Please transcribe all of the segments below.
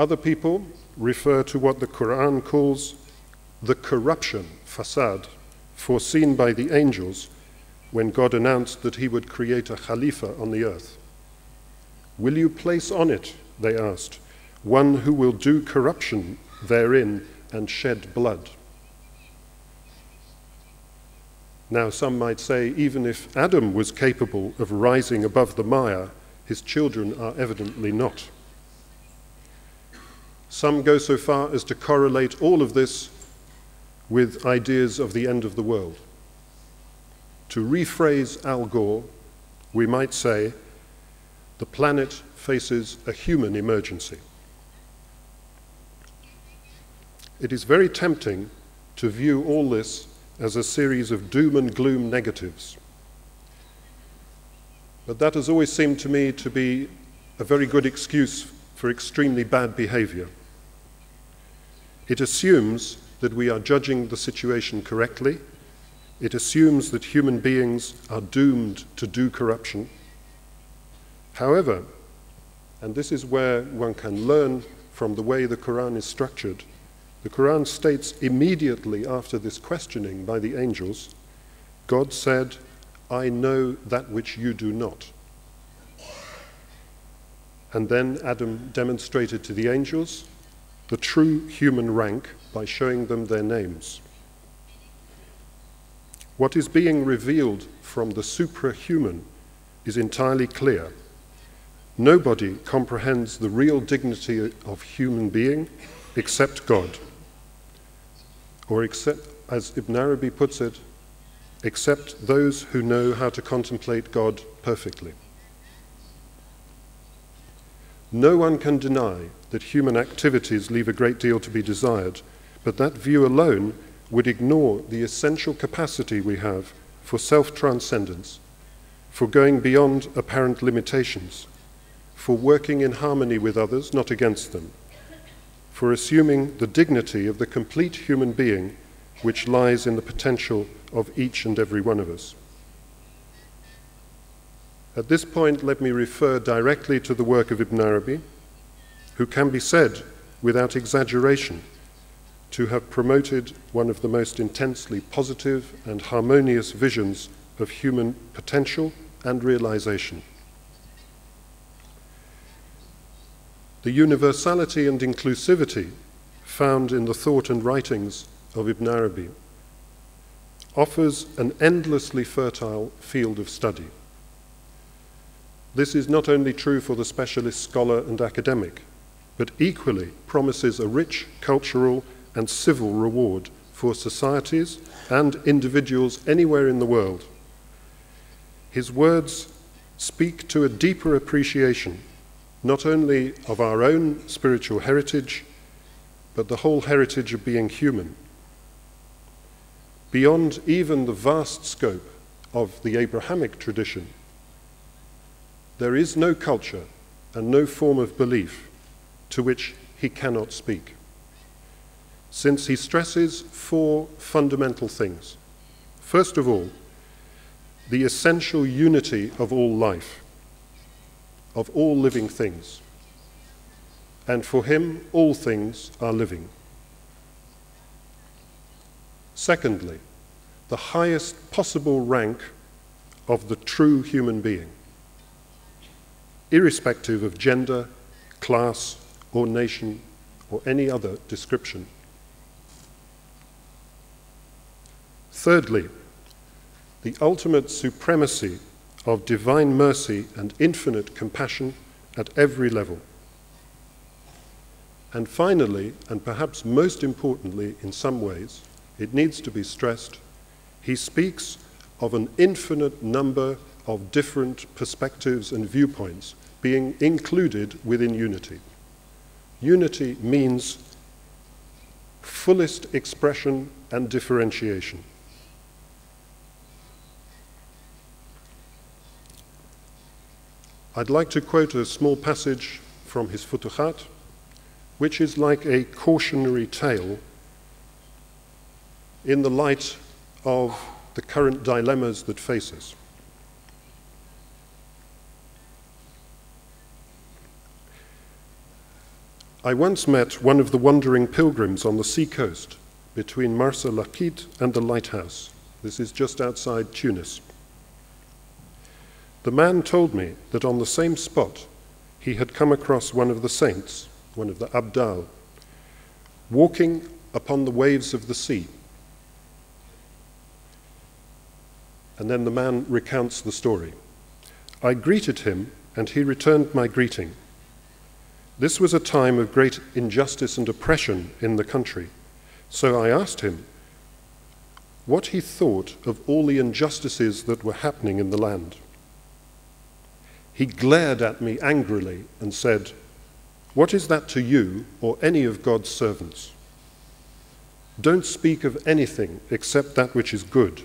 Other people refer to what the Quran calls the corruption, fasad, foreseen by the angels when God announced that he would create a Khalifa on the earth. Will you place on it, they asked, one who will do corruption therein and shed blood? Now some might say, even if Adam was capable of rising above the mire, his children are evidently not. Some go so far as to correlate all of this with ideas of the end of the world. To rephrase Al Gore, we might say, the planet faces a human emergency. It is very tempting to view all this as a series of doom and gloom negatives. But that has always seemed to me to be a very good excuse for extremely bad behavior. It assumes that we are judging the situation correctly. It assumes that human beings are doomed to do corruption. However, and this is where one can learn from the way the Quran is structured, the Quran states immediately after this questioning by the angels, God said, I know that which you do not. And then Adam demonstrated to the angels the true human rank by showing them their names. What is being revealed from the suprahuman is entirely clear. Nobody comprehends the real dignity of human being except God. Or except, as Ibn Arabi puts it, except those who know how to contemplate God perfectly. No one can deny that human activities leave a great deal to be desired, but that view alone would ignore the essential capacity we have for self-transcendence, for going beyond apparent limitations, for working in harmony with others, not against them, for assuming the dignity of the complete human being which lies in the potential of each and every one of us. At this point, let me refer directly to the work of Ibn Arabi, who can be said, without exaggeration, to have promoted one of the most intensely positive and harmonious visions of human potential and realization. The universality and inclusivity found in the thought and writings of Ibn Arabi offers an endlessly fertile field of study. This is not only true for the specialist scholar and academic, but equally promises a rich cultural and civil reward for societies and individuals anywhere in the world. His words speak to a deeper appreciation not only of our own spiritual heritage, but the whole heritage of being human. Beyond even the vast scope of the Abrahamic tradition, there is no culture and no form of belief to which he cannot speak, since he stresses four fundamental things. First of all, the essential unity of all life, of all living things, and for him all things are living. Secondly, the highest possible rank of the true human being, irrespective of gender, class, or nation, or any other description. Thirdly, the ultimate supremacy of divine mercy and infinite compassion at every level. And finally, and perhaps most importantly in some ways, it needs to be stressed, he speaks of an infinite number of different perspectives and viewpoints being included within unity. Unity means fullest expression and differentiation. I'd like to quote a small passage from his Futuhat, which is like a cautionary tale in the light of the current dilemmas that face us. I once met one of the wandering pilgrims on the sea coast between Marsa Lakit and the lighthouse. This is just outside Tunis. The man told me that on the same spot he had come across one of the saints, one of the Abdal, walking upon the waves of the sea. And then the man recounts the story. I greeted him, and he returned my greeting. This was a time of great injustice and oppression in the country, so I asked him what he thought of all the injustices that were happening in the land. He glared at me angrily and said, "What is that to you or any of God's servants? Don't speak of anything except that which is good.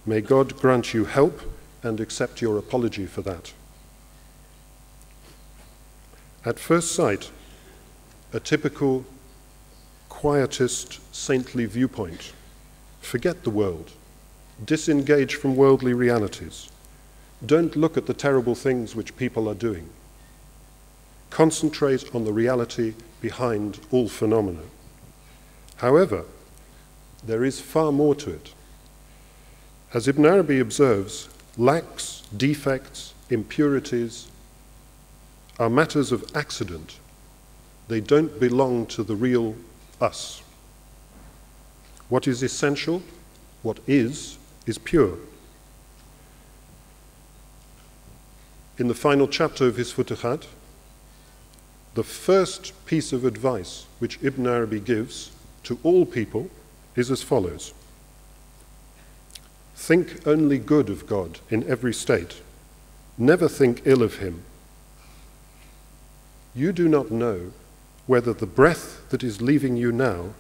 May God grant you help and accept your apology for that." At first sight, a typical quietist, saintly viewpoint. Forget the world. Disengage from worldly realities. Don't look at the terrible things which people are doing. Concentrate on the reality behind all phenomena. However, there is far more to it. As Ibn Arabi observes, lacks, defects, impurities are matters of accident. They don't belong to the real us. What is essential, what is pure. In the final chapter of his Futuhat, the first piece of advice which Ibn Arabi gives to all people is as follows. Think only good of God in every state. Never think ill of him. You do not know whether the breath that is leaving you now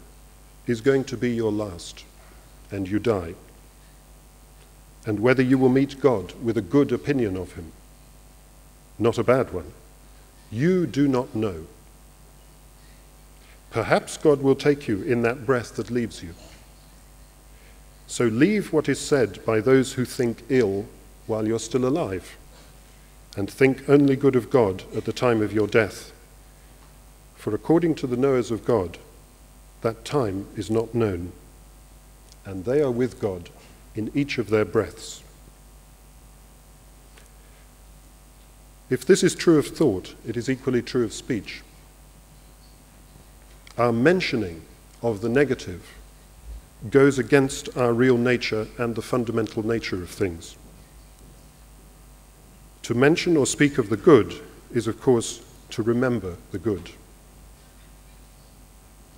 is going to be your last, and you die, and whether you will meet God with a good opinion of him, not a bad one. You do not know. Perhaps God will take you in that breath that leaves you. So leave what is said by those who think ill while you're still alive, and think only good of God at the time of your death. For according to the knowers of God, that time is not known, and they are with God in each of their breaths. If this is true of thought, it is equally true of speech. Our mentioning of the negative goes against our real nature and the fundamental nature of things. To mention or speak of the good is, of course, to remember the good.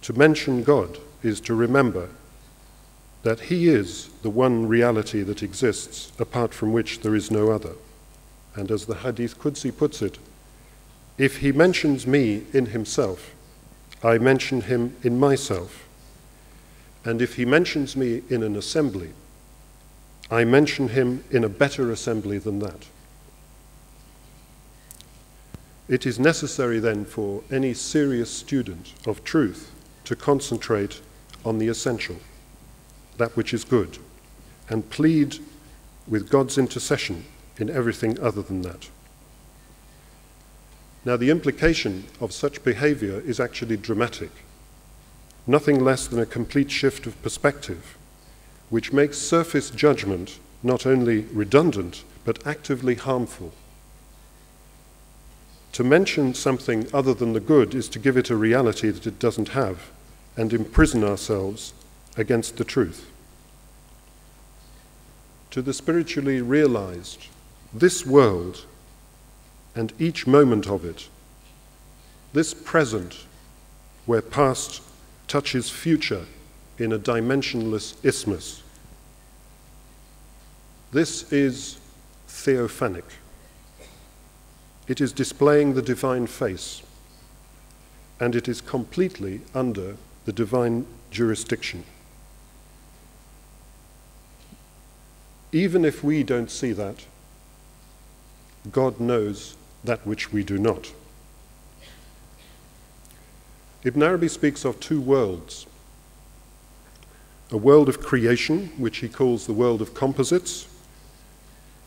To mention God is to remember that he is the one reality that exists, apart from which there is no other. And as the Hadith Qudsi puts it, if he mentions me in himself, I mention him in myself. And if he mentions me in an assembly, I mention him in a better assembly than that. It is necessary then for any serious student of truth to concentrate on the essential, that which is good, and plead with God's intercession in everything other than that. Now, the implication of such behavior is actually dramatic, nothing less than a complete shift of perspective, which makes surface judgment not only redundant, but actively harmful. To mention something other than the good is to give it a reality that it doesn't have, and imprison ourselves against the truth. To the spiritually realized, this world and each moment of it, this present where past touches future in a dimensionless isthmus, this is theophanic. It is displaying the divine face, and it is completely under the divine jurisdiction. Even if we don't see that, God knows that which we do not. Ibn Arabi speaks of two worlds. A world of creation, which he calls the world of composites,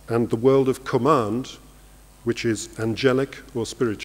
and the world of command, which is angelic or spiritual.